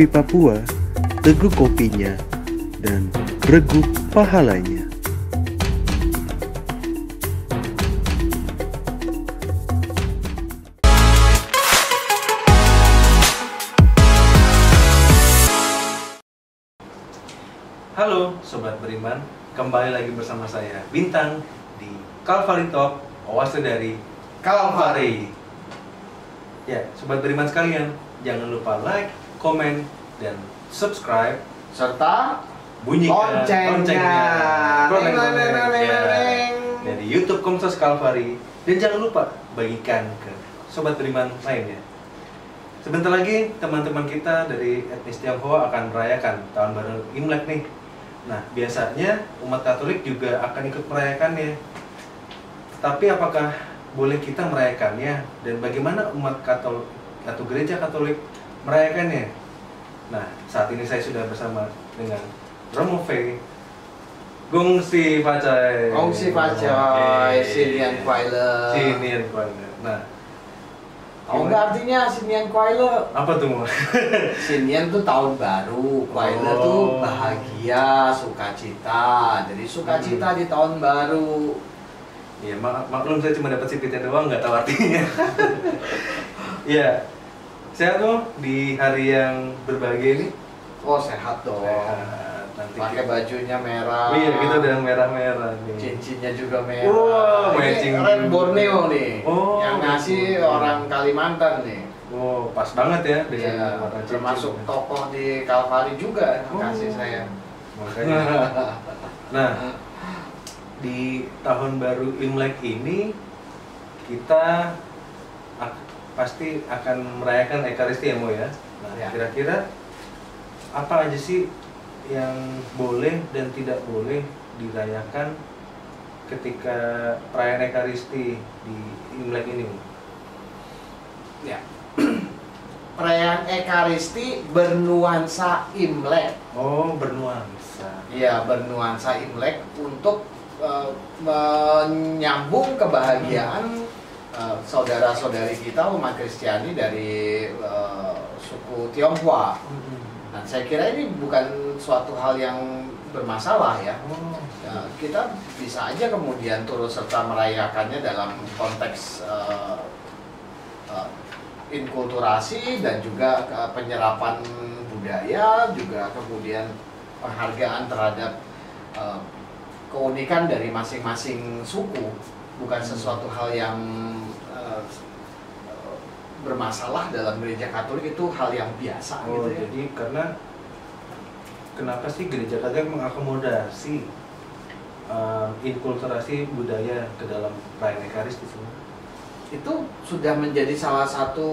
kopi Papua, teguk kopinya, dan reguk pahalanya. Halo Sobat Beriman, kembali lagi bersama saya Bintang di Calvary Talk, oase dari Calvary. Ya, Sobat Beriman sekalian, jangan lupa like, komen, dan subscribe serta bunyikan loncengnya ya, dari YouTube Komsos Calvary, dan jangan lupa bagikan ke Sobat Beriman lainnya. Sebentar lagi teman-teman kita dari etnis Tionghoa akan merayakan tahun baru Imlek nih. Nah, biasanya umat Katolik juga akan ikut merayakannya. Tapi apakah boleh kita merayakannya, dan bagaimana umat Katolik atau gereja Katolik merayakannya? Nah, saat ini saya sudah bersama dengan Romo V, Gongsi Pacai. Sinian Kuaile. Nah, tahu nggak artinya Sinian Kuaile? apa tuh? Sinian tuh tahun baru, Kuaile tuh bahagia, sukacita. Jadi sukacita di tahun baru. Ya, maklum saya cuma dapat sipitnya doang, nggak tahu artinya. Ya, sehat tuh di hari yang berbahagia ini. Oh, sehat dong. Sehat. Nanti Pakai bajunya merah. Oh iya, kita udah merah-merah nih. Cincinnya juga merah. Wow, ini matching. Red Borneo nih. Oh, yang ngasih orang Kalimantan nih. Oh, pas banget ya dengan Iya, warna cincin. termasuk tokoh di Calvary juga kasih saya. Makanya. Nah, di tahun baru Imlek ini kita pasti akan merayakan Ekaristi ya, Mo ya. Nah, Ya. kira-kira apa aja sih yang boleh dan tidak boleh dirayakan ketika perayaan Ekaristi di Imlek ini? Ya. Perayaan Ekaristi bernuansa Imlek. Oh, bernuansa. Iya, bernuansa Imlek untuk menyambung kebahagiaan saudara-saudari kita umat Kristiani dari suku Tionghoa. Nah, saya kira ini bukan suatu hal yang bermasalah ya. Ya, kita bisa aja kemudian turut serta merayakannya dalam konteks inkulturasi dan juga penyerapan budaya, juga kemudian penghargaan terhadap keunikan dari masing-masing suku. Bukan sesuatu hal yang bermasalah dalam gereja Katolik, itu hal yang biasa gitu ya. Jadi karena kenapa sih gereja Katolik mengakomodasi inkulturasi budaya ke dalam perayaan Ekaristi semua? Itu sudah menjadi salah satu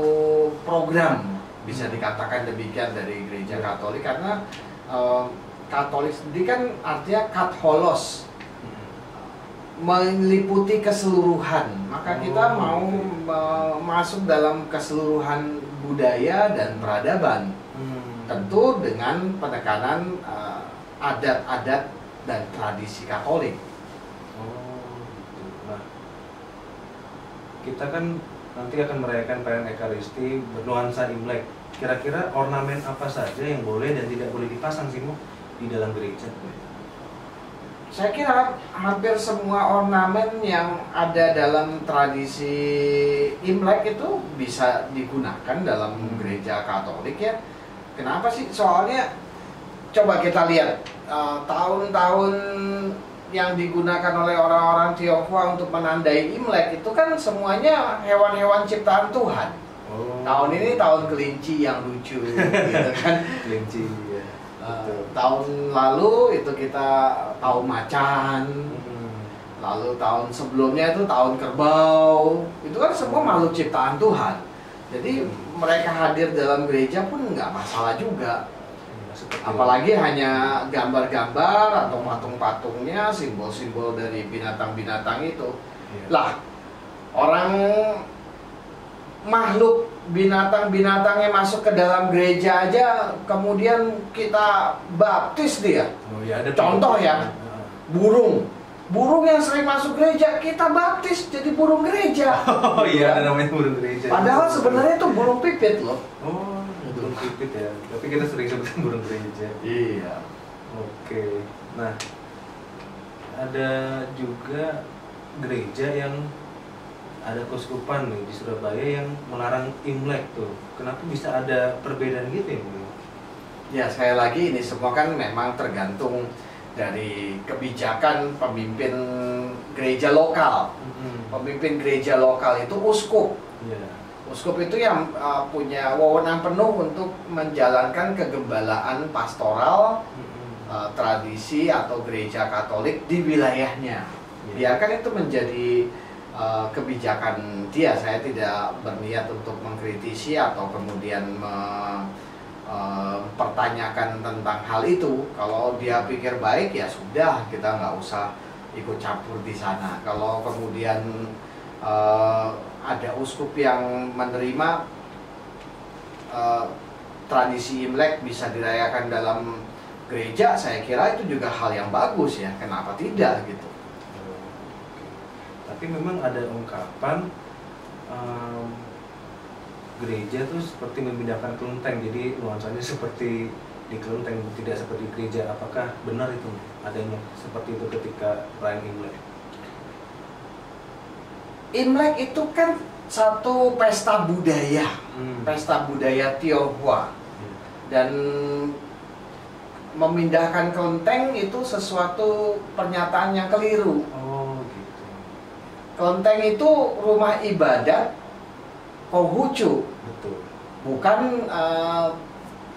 program, bisa dikatakan demikian, dari gereja Katolik, karena Katolik sendiri kan artinya katholos, meliputi keseluruhan. Maka kita mau masuk dalam keseluruhan budaya dan peradaban, tentu dengan penekanan adat-adat dan tradisi Katolik. Nah, kita kan nanti akan merayakan perayaan Ekaristi bernuansa Imlek. Kira-kira ornamen apa saja yang boleh dan tidak boleh dipasang sih, Mo, di dalam gereja? Saya kira hampir semua ornamen yang ada dalam tradisi Imlek itu bisa digunakan dalam gereja Katolik ya. Kenapa sih? Soalnya coba kita lihat tahun-tahun yang digunakan oleh orang-orang Tionghoa untuk menandai Imlek itu kan semuanya hewan-hewan ciptaan Tuhan. Tahun ini tahun kelinci yang lucu gitu kan. Kelinci ya. Tahun lalu itu kita tahun macan. Lalu tahun sebelumnya itu tahun kerbau. Itu kan semua makhluk ciptaan Tuhan. Jadi mereka hadir dalam gereja pun nggak masalah juga. Apalagi hanya gambar-gambar atau patung-patungnya, simbol-simbol dari binatang-binatang itu. Lah, orang makhluk binatang-binatangnya masuk ke dalam gereja aja, kemudian kita baptis dia. Ada contoh ya, burung yang sering masuk gereja kita baptis jadi burung gereja. Oh iya, ada namanya burung gereja. Padahal sebenarnya itu burung pipit loh. Oh, burung pipit ya, tapi kita sering sebutin burung gereja. Iya. Oke, nah ada juga gereja yang ada keuskupan nih di Surabaya yang melarang Imlek tuh. Kenapa bisa ada perbedaan gitu ya? Ya, sekali lagi ini semua kan memang tergantung dari kebijakan pemimpin gereja lokal. Pemimpin gereja lokal itu uskup. Iya. Uskup itu yang punya wewenang penuh untuk menjalankan kegembalaan pastoral tradisi atau gereja Katolik di wilayahnya. Biarkan itu menjadi kebijakan dia. Saya tidak berniat untuk mengkritisi atau kemudian mempertanyakan tentang hal itu. Kalau dia pikir baik ya sudah, kita nggak usah ikut campur di sana. Kalau kemudian ada uskup yang menerima tradisi Imlek bisa dirayakan dalam gereja, saya kira itu juga hal yang bagus ya. Kenapa tidak gitu? Tapi memang ada ungkapan gereja tuh seperti memindahkan kelenteng, jadi nuansanya seperti di kelenteng, tidak seperti gereja. Apakah benar itu adanya seperti itu ketika perayaan Imlek? Imlek itu kan satu pesta budaya, pesta budaya Tionghoa, dan memindahkan kelenteng itu sesuatu pernyataan yang keliru. Oh gitu. Kelenteng itu rumah ibadat Konghucu, Betul. bukan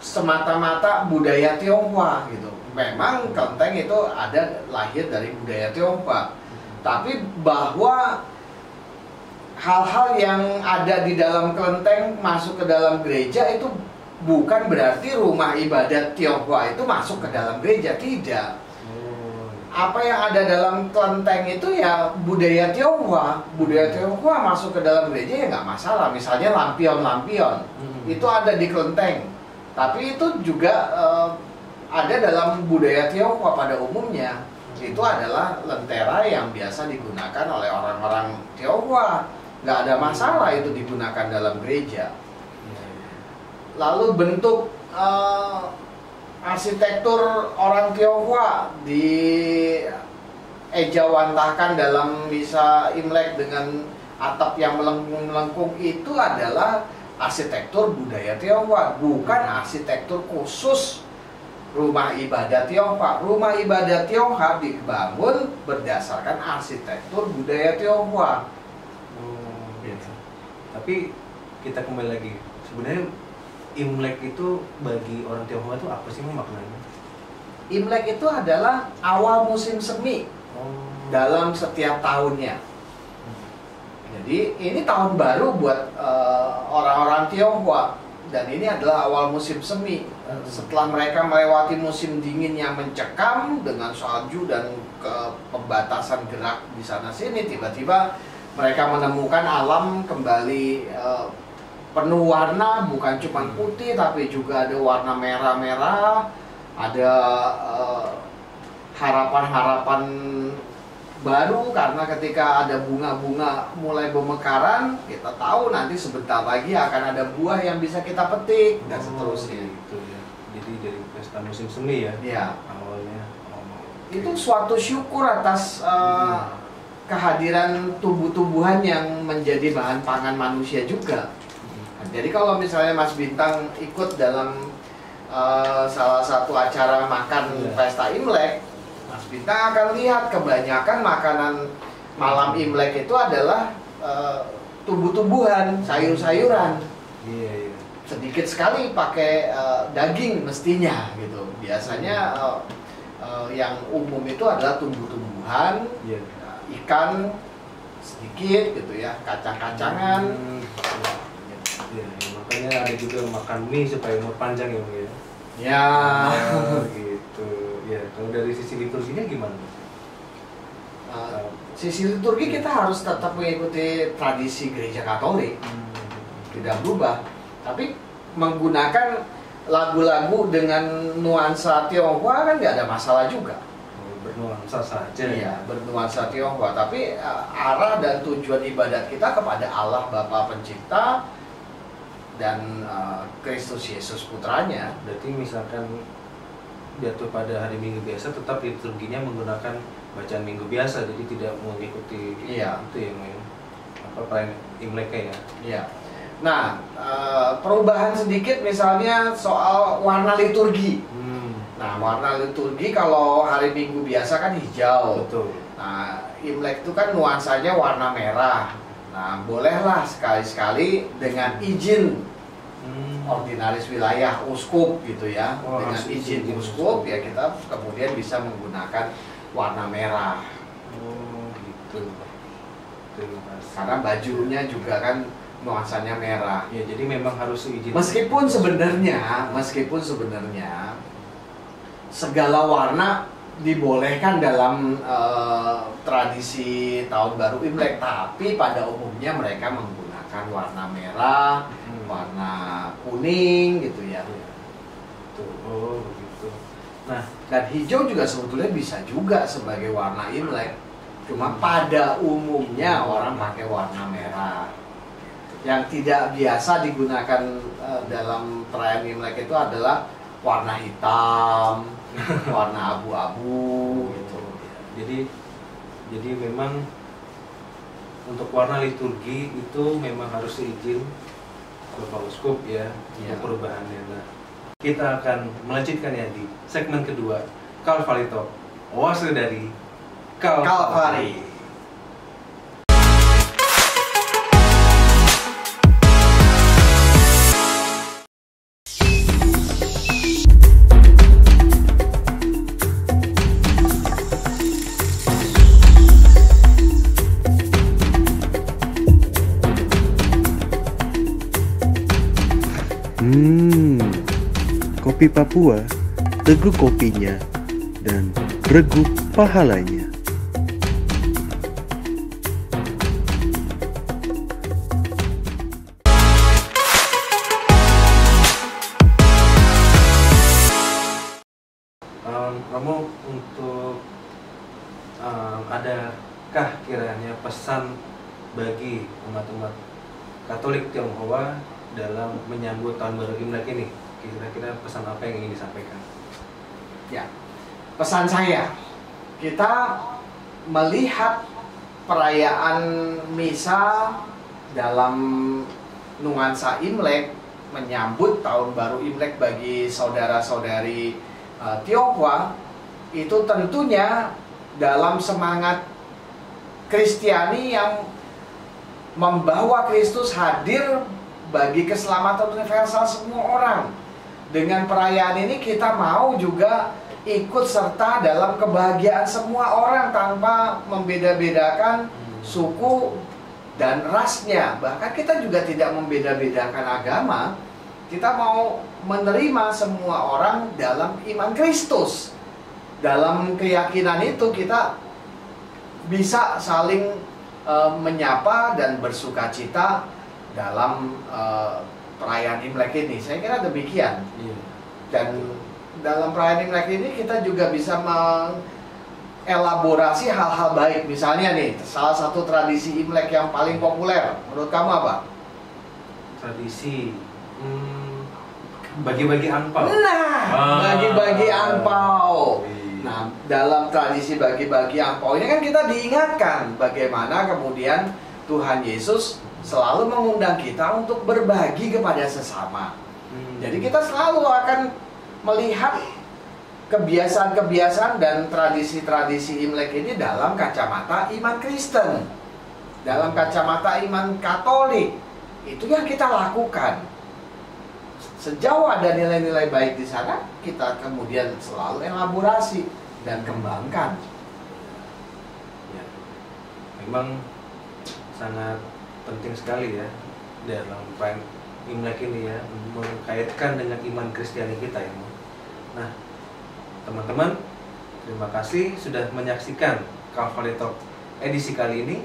semata-mata budaya Tionghoa gitu. Memang kelenteng itu ada lahir dari budaya Tionghoa, tapi bahwa hal-hal yang ada di dalam kelenteng masuk ke dalam gereja itu bukan berarti rumah ibadat Tionghoa itu masuk ke dalam gereja, tidak. Apa yang ada dalam kelenteng itu ya budaya Tionghoa. Budaya Tionghoa masuk ke dalam gereja ya nggak masalah. Misalnya lampion-lampion itu ada di kelenteng, tapi itu juga ada dalam budaya Tionghoa pada umumnya. Itu adalah lentera yang biasa digunakan oleh orang-orang Tionghoa. Nggak ada masalah itu digunakan dalam gereja. Lalu bentuk arsitektur orang Tionghoa diejawantahkan dalam misa Imlek dengan atap yang melengkung-melengkung itu adalah arsitektur budaya Tionghoa, bukan arsitektur khusus rumah ibadah Tionghoa. Rumah ibadah Tionghoa dibangun berdasarkan arsitektur budaya Tionghoa. Gitu. Tapi kita kembali lagi, sebenarnya Imlek itu bagi orang Tionghoa itu apa sih maknanya? Imlek itu adalah awal musim semi dalam setiap tahunnya. Jadi ini tahun baru buat orang-orang Tionghoa, dan ini adalah awal musim semi. Setelah mereka melewati musim dingin yang mencekam dengan salju dan pembatasan gerak di sana sini, tiba-tiba mereka menemukan alam kembali penuh warna, bukan cuma putih tapi juga ada warna merah-merah, ada harapan-harapan baru karena ketika ada bunga-bunga mulai bermekaran, kita tahu nanti sebentar lagi akan ada buah yang bisa kita petik dan seterusnya. Gitu ya. Jadi dari pesta musim semi ya. Ya. Awalnya. Itu suatu syukur atas kehadiran tumbuh-tumbuhan yang menjadi bahan pangan manusia juga. Jadi kalau misalnya Mas Bintang ikut dalam salah satu acara makan pesta Imlek, Mas Bintang akan lihat kebanyakan makanan malam Imlek itu adalah tumbuh-tumbuhan, sayur-sayuran. Iya. Sedikit sekali pakai daging mestinya gitu. Biasanya yang umum itu adalah tumbuh-tumbuhan, ikan sedikit gitu ya, kacang-kacangan. Ya, makanya ada juga makan mie supaya umur panjang ya, Bu ya. Ya. Gitu. Ya, kalau dari sisi liturginya gimana? Sisi liturgi kita harus tetap mengikuti tradisi gereja Katolik, tidak berubah. Tapi menggunakan lagu-lagu dengan nuansa Tionghoa kan nggak ada masalah juga. Bernuansa saja. Iya, bernuansa Tionghoa. Tapi arah dan tujuan ibadat kita kepada Allah Bapa Pencipta dan Kristus Yesus putranya. Berarti misalkan jatuh pada hari Minggu biasa, tetap liturginya menggunakan bacaan Minggu biasa, jadi tidak mengikuti Iya. itu ya, apa perayaan Imleknya ya. Iya. Nah, perubahan sedikit misalnya soal warna liturgi. Nah, warna liturgi kalau hari Minggu biasa kan hijau. Betul. Nah, Imlek itu kan nuansanya warna merah. Nah, bolehlah sekali-sekali dengan izin ordinaris wilayah uskup gitu ya. Oh, dengan izin uskup ya kita kemudian bisa menggunakan warna merah. Oh, gitu. Terima kasih. Karena bajunya juga kan nuansanya merah. Ya, jadi memang harus izin. Meskipun sebenarnya segala warna dibolehkan dalam tradisi Tahun Baru Imlek, tapi pada umumnya mereka menggunakan warna merah, warna kuning gitu ya. Tuh, oh begitu. Nah, Dan hijau juga sebetulnya bisa juga sebagai warna Imlek. Cuma pada umumnya orang pakai warna merah. Yang tidak biasa digunakan dalam perayaan Imlek itu adalah warna hitam, warna abu-abu gitu. Jadi memang untuk warna liturgi itu memang harus izin Bapak Uskup ya, Iya. untuk perubahannya. Nah, kita akan melanjutkan ya di segmen kedua, Calvary Talk, oase dari Calvary. Kopi Papua, teguk kopinya dan regu pahalanya. Romo, untuk adakah kiranya pesan bagi umat-umat Katolik Tionghoa dalam menyambut Tahun Baru Imlek ini? Kira-kira pesan apa yang ingin disampaikan? Ya, pesan saya, kita melihat perayaan misa dalam nuansa Imlek, menyambut Tahun Baru Imlek bagi saudara-saudari Tionghoa, itu tentunya dalam semangat Kristiani yang membawa Kristus hadir bagi keselamatan universal semua orang. Dengan perayaan ini kita mau juga ikut serta dalam kebahagiaan semua orang tanpa membeda-bedakan suku dan rasnya. Bahkan kita juga tidak membeda-bedakan agama. Kita mau menerima semua orang dalam iman Kristus. Dalam keyakinan itu kita bisa saling menyapa dan bersukacita dalam perayaan Imlek ini. Saya kira demikian. Dan dalam perayaan Imlek ini kita juga bisa mengelaborasi hal-hal baik. Misalnya nih, salah satu tradisi Imlek yang paling populer, menurut kamu apa? Tradisi bagi-bagi angpau. Nah, bagi-bagi angpau. Nah, dalam tradisi bagi-bagi angpau ini kan kita diingatkan bagaimana kemudian Tuhan Yesus selalu mengundang kita untuk berbagi kepada sesama. Jadi kita selalu akan melihat kebiasaan-kebiasaan dan tradisi-tradisi Imlek ini dalam kacamata iman Kristen, dalam kacamata iman Katolik. Itu yang kita lakukan. Sejauh ada nilai-nilai baik di sana, kita kemudian selalu elaborasi dan kembangkan. Ya, memang sangat penting sekali ya dalam perayaan Imlek ini ya, mengkaitkan dengan iman Kristiani kita ya. Nah, teman-teman, terima kasih sudah menyaksikan Calvary Talk edisi kali ini.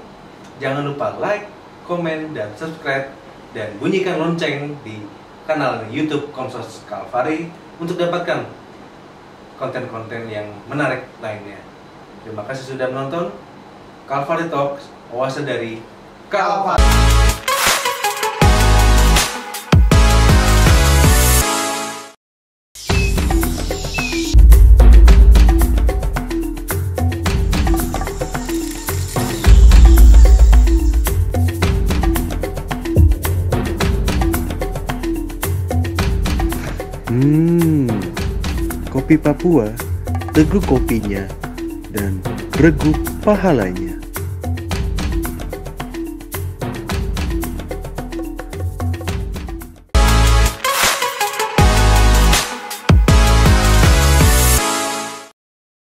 Jangan lupa like, komen, dan subscribe, dan bunyikan lonceng di kanal YouTube Komsos Calvary untuk dapatkan konten-konten yang menarik lainnya. Terima kasih sudah menonton Calvary Talk, oase dari Calvary. Kopi Papua, teguk kopinya dan regu pahalanya.